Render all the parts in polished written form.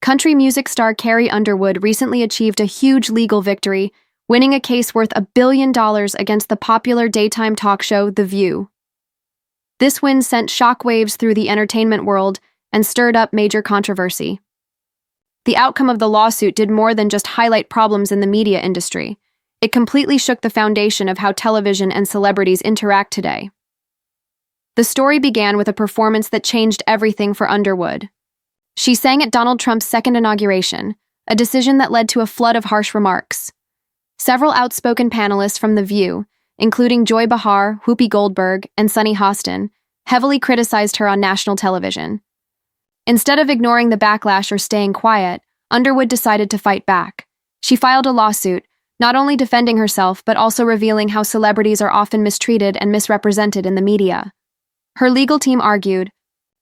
country music star Carrie Underwood recently achieved a huge legal victory, winning a case worth $1 billion against the popular daytime talk show TheView. This win sent shockwaves through the entertainment world and stirred up major controversy. The outcome of the lawsuit did more than just highlight problems in the media industry. It completely shook the foundation of how television and celebrities interact today. The story began with a performance that changed everything for Underwood. She sang at Donald Trump's second inauguration, a decision that led to a flood of harsh remarks. Several outspoken panelists from The View, including Joy Behar, Whoopi Goldberg, and Sunny Hostin, heavily criticized her on national television. Instead of ignoring the backlash or staying quiet, Underwood decided to fight back. She filed a lawsuit, not only defending herself but also revealing how celebrities are often mistreated and misrepresented in the media. Her legal team argued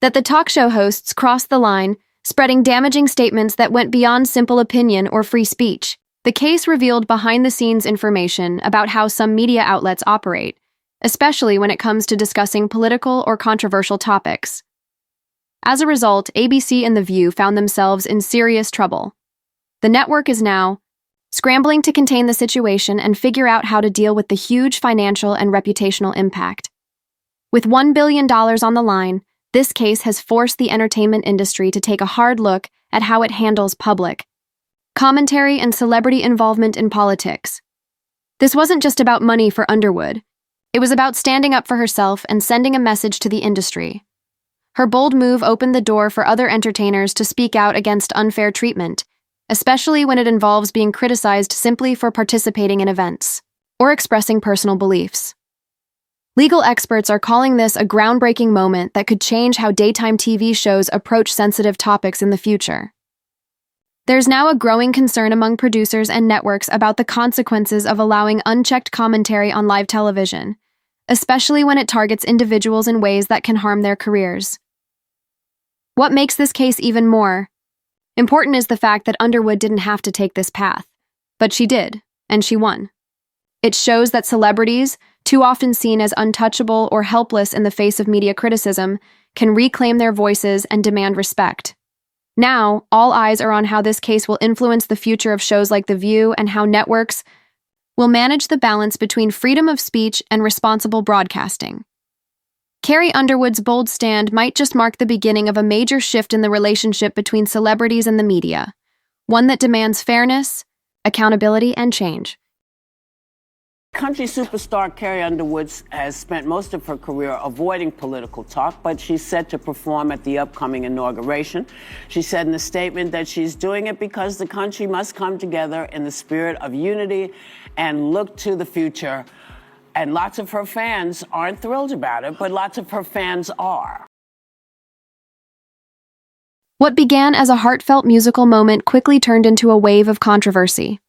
that the talk show hosts crossed the line, spreading damaging statements that went beyond simple opinion or free speech. The case revealed behind-the-scenes information about how some media outlets operate, especially when it comes to discussing political or controversial topics. As a result, ABC and The View found themselves in serious trouble. The network is now scrambling to contain the situation and figure out how to deal with the huge financial and reputational impact. With $1 billion on the line, this case has forced the entertainment industry to take a hard look at how it handles public commentary and celebrity involvement in politics. This wasn't just about money for Underwood. It was about standing up for herself and sending a message to the industry. Her bold move opened the door for other entertainers to speak out against unfair treatment, especially when it involves being criticized simply for participating in events or expressing personal beliefs. Legal experts are calling this a groundbreaking moment that could change how daytime TV shows approach sensitive topics in the future. There's now a growing concern among producers and networks about the consequences of allowing unchecked commentary on live television, especially when it targets individuals in ways that can harm their careers. What makes this case even more important is the fact that Underwood didn't have to take this path, but she did, and she won. It shows that celebrities, too often seen as untouchable or helpless in the face of media criticism, can reclaim their voices and demand respect. Now, all eyes are on how this case will influence the future of shows like The View and how networks will manage the balance between freedom of speech and responsible broadcasting. Carrie Underwood's bold stand might just mark the beginning of a major shift in the relationship between celebrities and the media, one that demands fairness, accountability, and change. Country superstar Carrie Underwood has spent most of her career avoiding political talk, but she's set to perform at the upcoming inauguration. She said in a statement that she's doing it because the country must come together in the spirit of unity and look to the future. And lots of her fans aren't thrilled about it, but lots of her fans are. What began as a heartfelt musical moment quickly turned into a wave of controversy.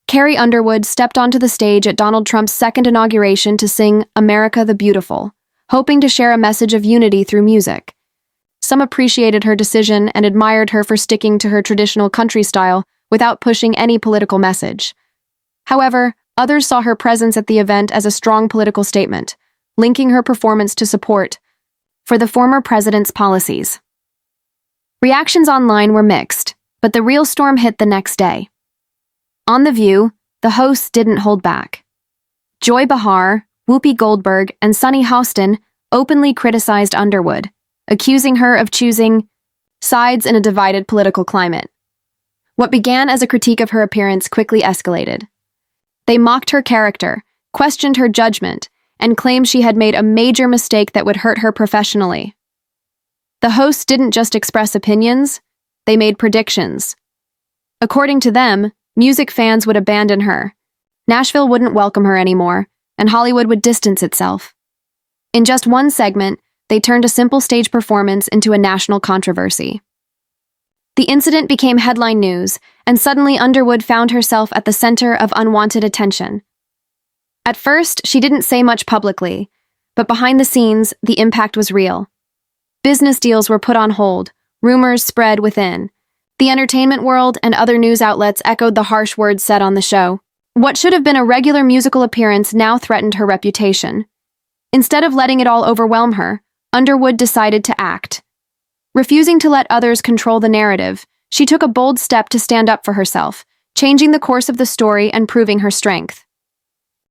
Carrie Underwood stepped onto the stage at Donald Trump's second inauguration to sing "America the Beautiful," hoping to share a message of unity through music. Some appreciated her decision and admired her for sticking to her traditional country style without pushing any political message. However, others saw her presence at the event as a strong political statement, linking her performance to support for the former president's policies. Reactions online were mixed, but the real storm hit the next day. On The View, the hosts didn't hold back. Joy Behar, Whoopi Goldberg, and Sunny Hostin openly criticized Underwood, accusing her of choosing sides in a divided political climate. What began as a critique of her appearance quickly escalated. They mocked her character, questioned her judgment, and claimed she had made a major mistake that would hurt her professionally. The hosts didn't just express opinions, they made predictions. According to them, music fans would abandon her, Nashville wouldn't welcome her anymore, and Hollywood would distance itself. In just one segment, they turned a simple stage performance into a national controversy. The incident became headline news, and suddenly Underwood found herself at the center of unwanted attention. At first, she didn't say much publicly, but behind the scenes, the impact was real. Business deals were put on hold, rumors spread within. The entertainment world and other news outlets echoed the harsh words said on the show. What should have been a regular musical appearance now threatened her reputation. Instead of letting it all overwhelm her, Underwood decided to act. Refusing to let others control the narrative, she took a bold step to stand up for herself, changing the course of the story and proving her strength.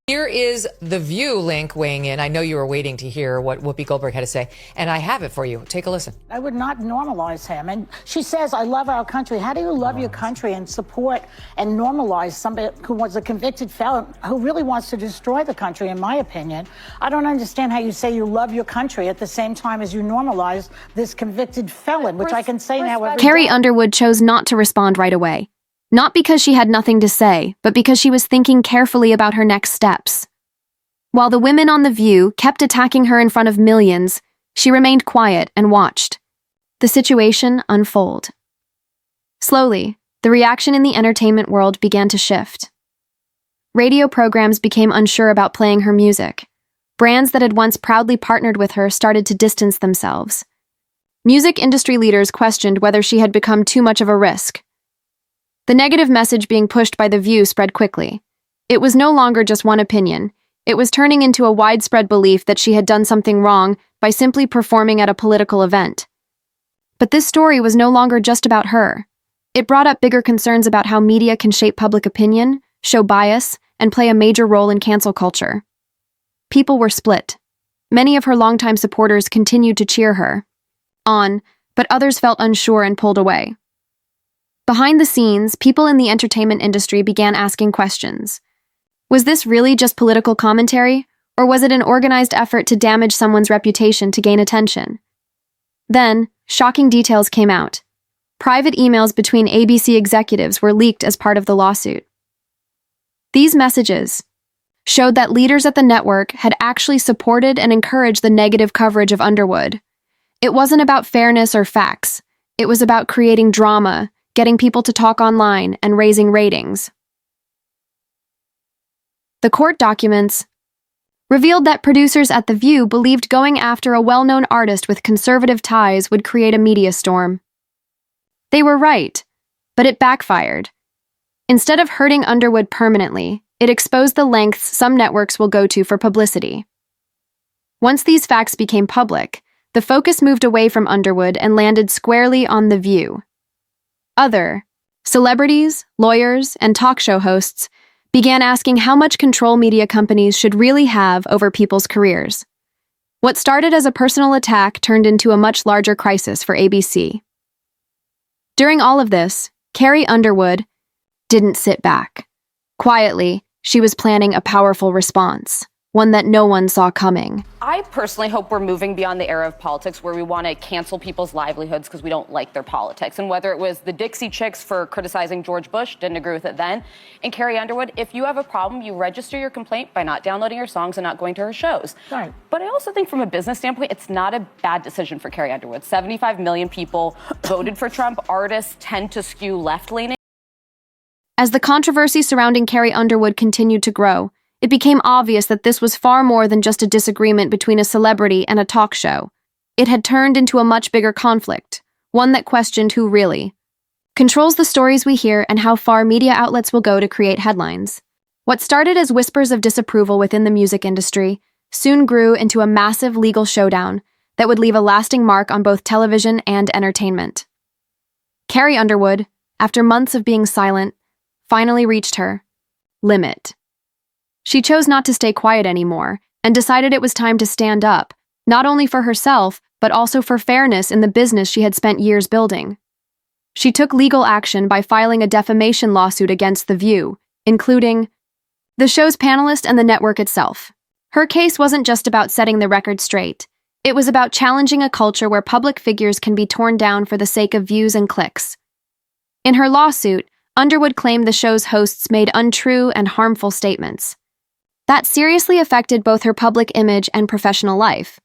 Here is the View link weighing in. I know you were waiting to hear what Whoopi Goldberg had to say, and I have it for you. Take a listen. I would not normalize him. And she says, I love our country. How do you love your country and support and normalize somebody who was a convicted felon who really wants to destroy the country, in my opinion? I don't understand how you say you love your country at the same time as you normalize this convicted felon, which I can say now every Carrie day. Underwood chose not to respond right away. Not because she had nothing to say, but because she was thinking carefully about her next steps. While the women on The View kept attacking her in front of millions, she remained quiet and watched the situation unfold. Slowly, the reaction in the entertainment world began to shift. Radio programs became unsure about playing her music. Brands that had once proudly partnered with her started to distance themselves. Music industry leaders questioned whether she had become too much of a risk. The negative message being pushed by The View spread quickly. It was no longer just one opinion. It was turning into a widespread belief that she had done something wrong by simply performing at a political event. But this story was no longer just about her. It brought up bigger concerns about how media can shape public opinion, show bias, and play a major role in cancel culture. People were split. Many of her longtime supporters continued to cheer her on, but others felt unsure and pulled away. Behind the scenes, people in the entertainment industry began asking questions. Was this really just political commentary, or was it an organized effort to damage someone's reputation to gain attention? Then, shocking details came out. Private emails between ABC executives were leaked as part of the lawsuit. These messages showed that leaders at the network had actually supported and encouraged the negative coverage of Underwood. It wasn't about fairness or facts. It was about creating drama, getting people to talk online, and raising ratings. The court documents revealed that producers at The View believed going after a well-known artist with conservative ties would create a media storm. They were right, but it backfired. Instead of hurting Underwood permanently, it exposed the lengths some networks will go to for publicity. Once these facts became public, the focus moved away from Underwood and landed squarely on The View. Other celebrities, lawyers, and talk show hosts began asking how much control media companies should really have over people's careers. What started as a personal attack turned into a much larger crisis for ABC. During all of this, Carrie Underwood didn't sit back. Quietly, she was planning a powerful response, one that no one saw coming. I personally hope we're moving beyond the era of politics where we want to cancel people's livelihoods because we don't like their politics. And whether it was the Dixie Chicks for criticizing George Bush, didn't agree with it then, and Carrie Underwood, if you have a problem, you register your complaint by not downloading her songs and not going to her shows. Right. But I also think from a business standpoint, it's not a bad decision for Carrie Underwood. 75 million people voted for Trump. Artists tend to skew left-leaning. As the controversy surrounding Carrie Underwood continued to grow, it became obvious that this was far more than just a disagreement between a celebrity and a talk show. It had turned into a much bigger conflict, one that questioned who really controls the stories we hear and how far media outlets will go to create headlines. What started as whispers of disapproval within the music industry soon grew into a massive legal showdown that would leave a lasting mark on both television and entertainment. Carrie Underwood, after months of being silent, finally reached her limit. She chose not to stay quiet anymore and decided it was time to stand up, not only for herself, but also for fairness in the business she had spent years building. She took legal action by filing a defamation lawsuit against The View, including the show's panelist and the network itself. Her case wasn't just about setting the record straight. It was about challenging a culture where public figures can be torn down for the sake of views and clicks. In her lawsuit, Underwood claimed the show's hosts made untrue and harmful statements. That seriously affected both her public image and professional life.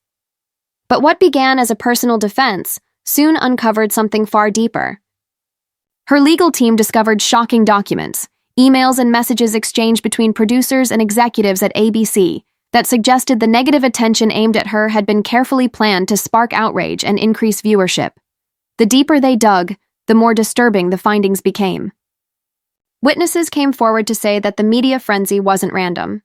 But what began as a personal defense soon uncovered something far deeper. Her legal team discovered shocking documents, emails and messages exchanged between producers and executives at ABC that suggested the negative attention aimed at her had been carefully planned to spark outrage and increase viewership. The deeper they dug, the more disturbing the findings became. Witnesses came forward to say that the media frenzy wasn't random.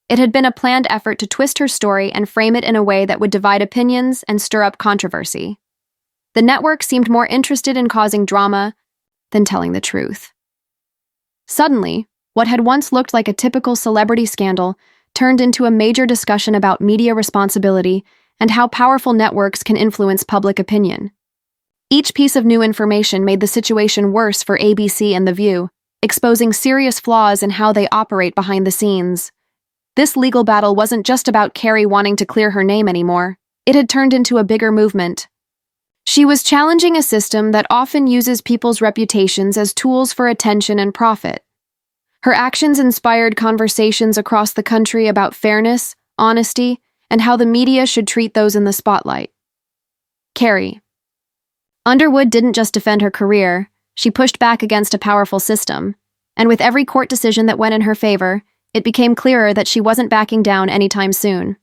It had been a planned effort to twist her story and frame it in a way that would divide opinions and stir up controversy. The network seemed more interested in causing drama than telling the truth. Suddenly, what had once looked like a typical celebrity scandal turned into a major discussion about media responsibility and how powerful networks can influence public opinion. Each piece of new information made the situation worse for ABC and The View, exposing serious flaws in how they operate behind the scenes. This legal battle wasn't just about Carrie wanting to clear her name anymore. It had turned into a bigger movement. She was challenging a system that often uses people's reputations as tools for attention and profit. Her actions inspired conversations across the country about fairness, honesty, and how the media should treat those in the spotlight. Carrie Underwood didn't just defend her career, she pushed back against a powerful system, and with every court decision that went in her favor, it became clearer that she wasn't backing down anytime soon.